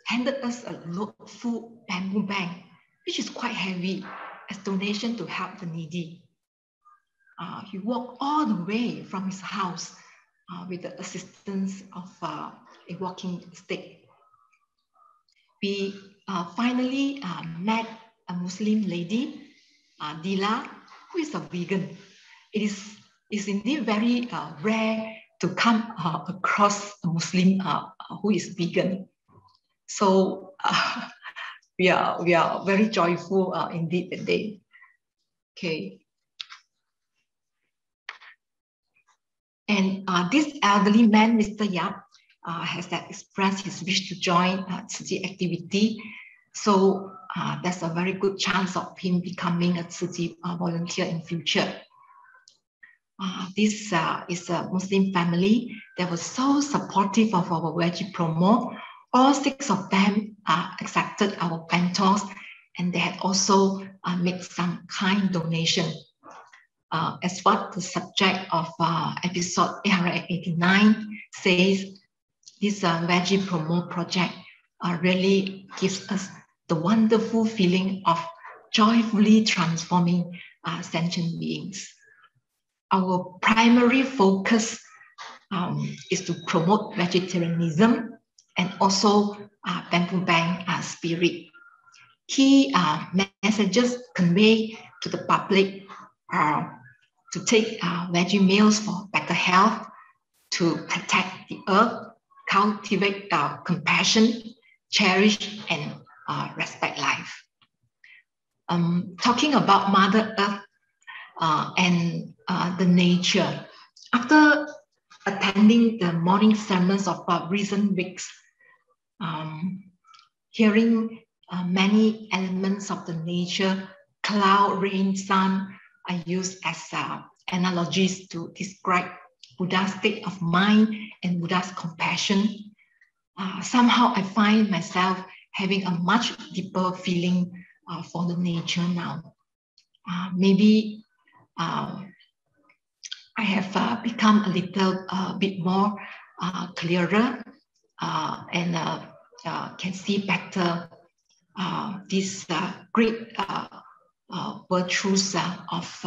handed us a full bamboo bag, which is quite heavy, as donation to help the needy. He walked all the way from his house with the assistance of a walking stick. We finally met a Muslim lady, Dila, who is a vegan. It is indeed very rare to come across a Muslim who is vegan. So we are very joyful indeed today. Okay. And this elderly man, Mr. Yap, has expressed his wish to join Tzu Chi activity. So there's a very good chance of him becoming a Tzu Chi volunteer in future. This is a Muslim family that was so supportive of our veggie promo. All 6 of them accepted our bentos, and they had also made some kind donation. as what the subject of episode 889 says, this Veggie Promote project really gives us the wonderful feeling of joyfully transforming sentient beings. Our primary focus is to promote vegetarianism and also Bamboo Bank spirit. Key messages conveyed to the public are to take veggie meals for better health, to protect the earth, cultivate compassion, cherish and respect life. Talking about Mother Earth and the nature, after attending the morning sermons of recent weeks, hearing many elements of the nature, cloud, rain, sun, I use as analogies to describe Buddha's state of mind and Buddha's compassion. Somehow I find myself having a much deeper feeling for the nature now. Maybe I have become a little bit more clearer and can see better these great virtues of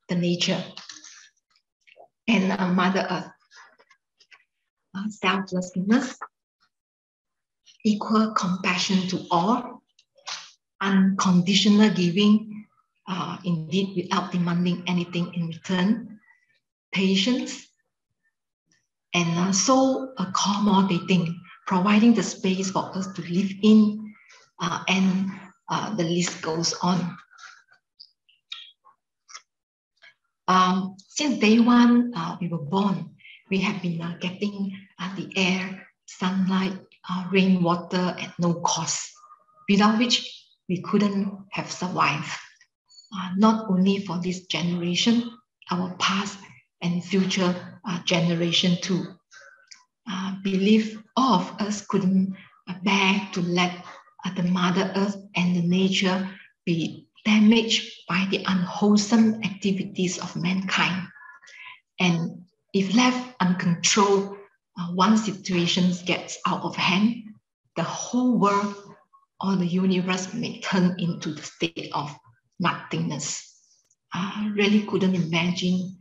the nature and Mother Earth. Selflessness, equal compassion to all, unconditional giving, indeed without demanding anything in return, patience, and so accommodating, providing the space for us to live in, and the list goes on. Since day one, we were born, we have been getting the air, sunlight, rainwater at no cost, without which we couldn't have survived. Not only for this generation, our past and future generation too. Believe all of us couldn't bear to let the Mother Earth and the nature be damaged by the unwholesome activities of mankind. And if left uncontrolled, one situation gets out of hand, the whole world or the universe may turn into the state of nothingness. I really couldn't imagine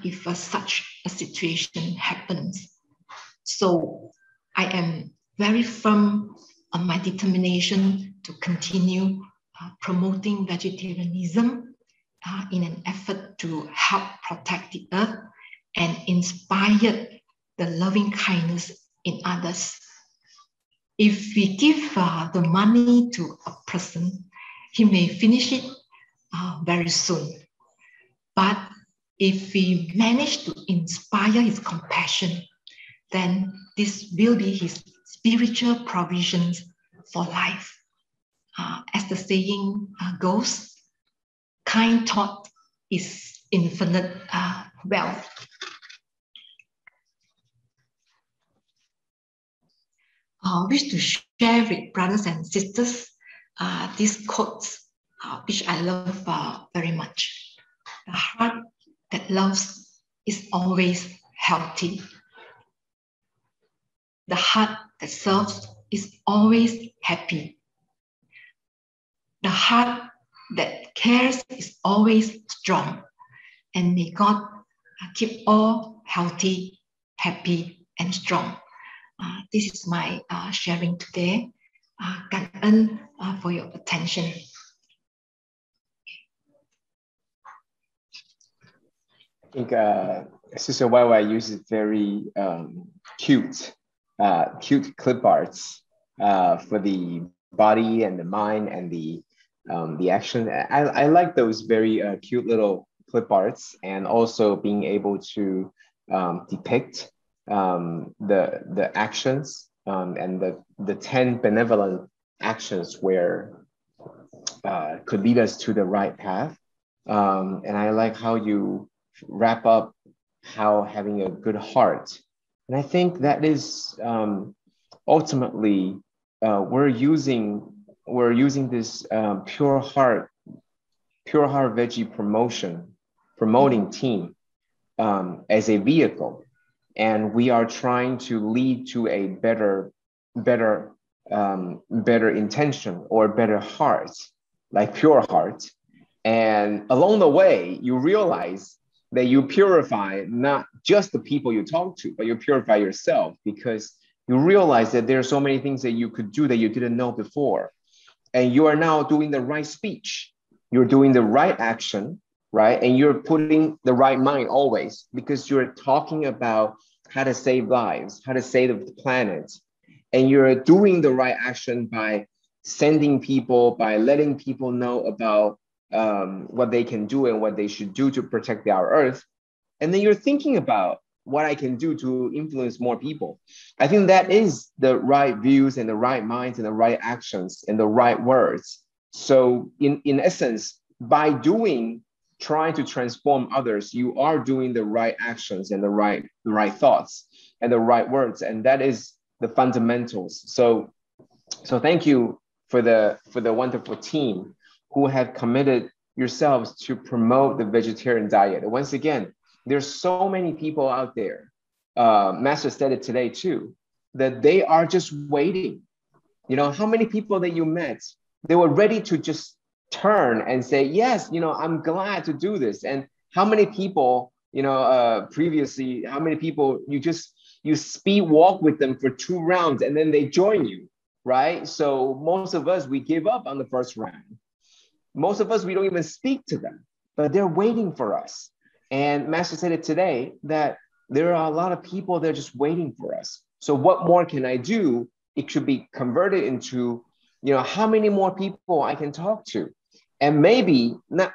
if such a situation happens. So I am very firm on my determination to continue promoting vegetarianism in an effort to help protect the earth and inspire the loving kindness in others. If we give the money to a person, he may finish it very soon. But if we manage to inspire his compassion, then this will be his spiritual provisions for life. As the saying goes, kind thought is infinite wealth. I wish to share with brothers and sisters these quotes, which I love very much. The heart that loves is always healthy. The heart that serves is always happy. The heart that cares is always strong. And may God keep all healthy, happy, and strong. This is my sharing today. Cảm ơn for your attention. I think Sister YY uses very cute clip arts for the body and the mind and the action. I like those very cute little clip arts, and also being able to depict the actions and the 10 benevolent actions where could lead us to the right path. And I like how you wrap up how having a good heart. And I think that is ultimately we're using this pure heart veggie promotion promoting team as a vehicle, and we are trying to lead to a better intention or better heart, like pure heart. And along the way, you realize that you purify not just the people you talk to, but you purify yourself, because you realize that there are so many things that you could do that you didn't know before. And you are now doing the right speech. You're doing the right action, right? And you're putting the right mind always, because you're talking about how to save lives, how to save the planet. And you're doing the right action by sending people, by letting people know about what they can do and what they should do to protect our earth. And then you're thinking about what I can do to influence more people. I think that is the right views and the right minds and the right actions and the right words. So in essence, by trying to transform others, you are doing the right actions and the right thoughts and the right words. And that is the fundamentals. So thank you for the wonderful team who have committed yourselves to promote the vegetarian diet. Once again, there's so many people out there, Master said it today too, that they are just waiting. You know, how many people that you met, they were ready to just turn and say, yes, you know, I'm glad to do this. And how many people, you know, previously, how many people you speed walk with them for 2 rounds and then they join you, right? So most of us, we give up on the first round. Most of us, we don't even speak to them, but they're waiting for us. And Master said it today that there are a lot of people that are just waiting for us. So what more can I do? It should be converted into, you know, how many more people I can talk to. And maybe, not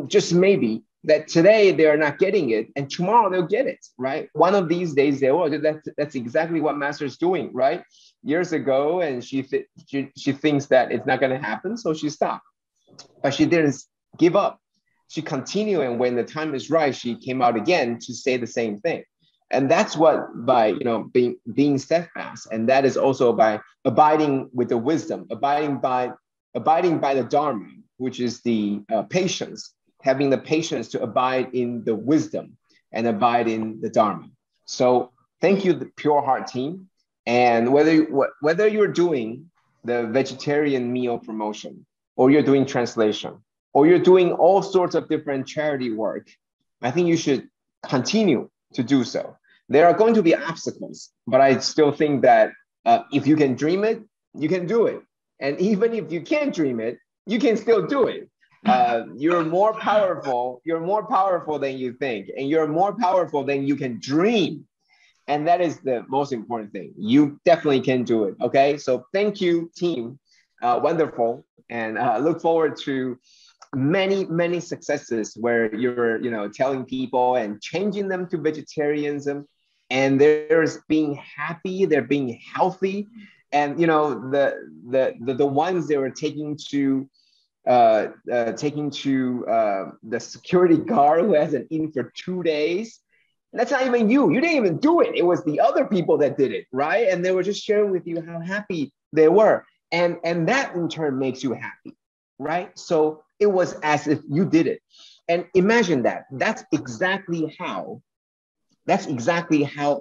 just maybe, that today they are not getting it and tomorrow they'll get it, right? One of these days they will. That's exactly what Master is doing, right? Years ago, and she thinks that it's not going to happen, so she stopped. But she didn't give up. She continued, and when the time is right, she came out again to say the same thing. And that's what, by, you know, being steadfast, and that is also by abiding with the wisdom, abiding by the Dharma, which is the patience, having the patience to abide in the wisdom and abide in the Dharma. So thank you, the Pure Heart team. And whether you're doing the vegetarian meal promotion, or you're doing translation, or you're doing all sorts of different charity work, I think you should continue to do so. There are going to be obstacles, but I still think that if you can dream it, you can do it. And even if you can't dream it, you can still do it. You're more powerful. You're more powerful than you think, and you're more powerful than you can dream. And that is the most important thing. You definitely can do it. Okay. So thank you, team. Wonderful. And look forward to many successes where you're, you know, telling people and changing them to vegetarianism, and there's being happy, they're being healthy. And, you know, the ones they were taking to the security guard who hasn't eaten for 2 days. That's not even you. You didn't even do it. It was the other people that did it, right? And they were just sharing with you how happy they were. And that in turn makes you happy, right? So it was as if you did it. And imagine that. That's exactly how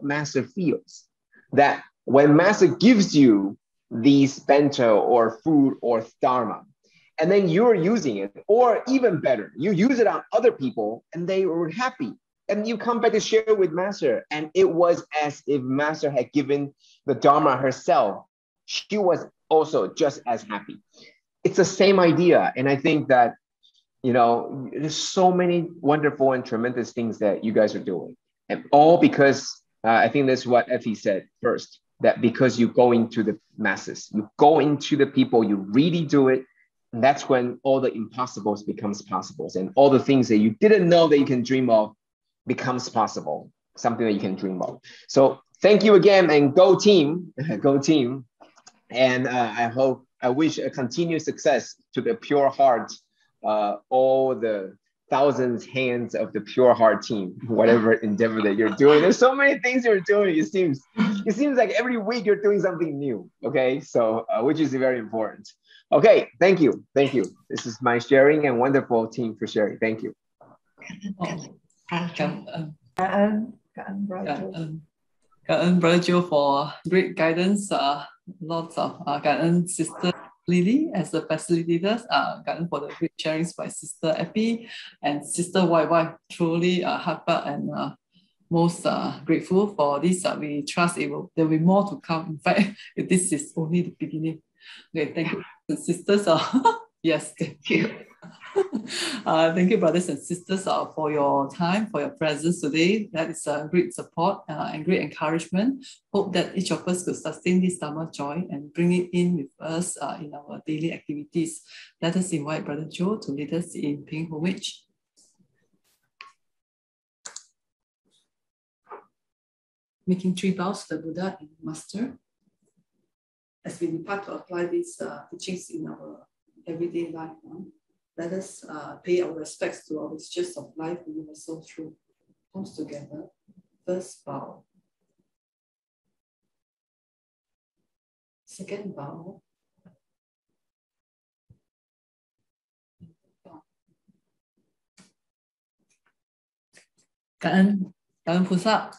Master feels. That when Master gives you these bento or food or dharma, and then you're using it, or even better, you use it on other people and they were happy. And you come back to share with Master, and it was as if Master had given the Dharma herself. She was also just as happy. It's the same idea. And I think that, you know, there's so many wonderful and tremendous things that you guys are doing. And all because, I think that's what Effie said first, that because you go into the masses, you go into the people, you really do it. And that's when all the impossibles becomes possibles, and all the things that you didn't know that you can dream of becomes possible, something that you can dream of. So thank you again, and go team, go team. And I wish a continued success to the Pure Heart, all the thousands hands of the Pure Heart team, whatever endeavor that you're doing. There's so many things you're doing. It seems like every week you're doing something new. Okay, so which is very important. Okay, thank you. This is my sharing, and wonderful team for sharing. Thank you. 感恩 Brother Joe for great guidance. Lots of 感恩 Sister Lily as the facilitators. 感恩 for the great sharings by Sister Effie and Sister YY. Truly heartfelt and most grateful for this. We trust there will be more to come. In fact, this is only the beginning. Okay, thank you, sisters. Yes, thank you. Thank you, brothers and sisters, for your time, for your presence today. That is a great support and great encouragement. Hope that each of us could sustain this Dharma joy and bring it in with us in our daily activities. Let us invite Brother Joe to lead us in paying homage. Making 3 bows to the Buddha and Master as we depart to apply these teachings in our everyday life. Let us pay our respects to our teachers of life, universal truth. Palms together. First bow. Second bow. Cảm ơn菩萨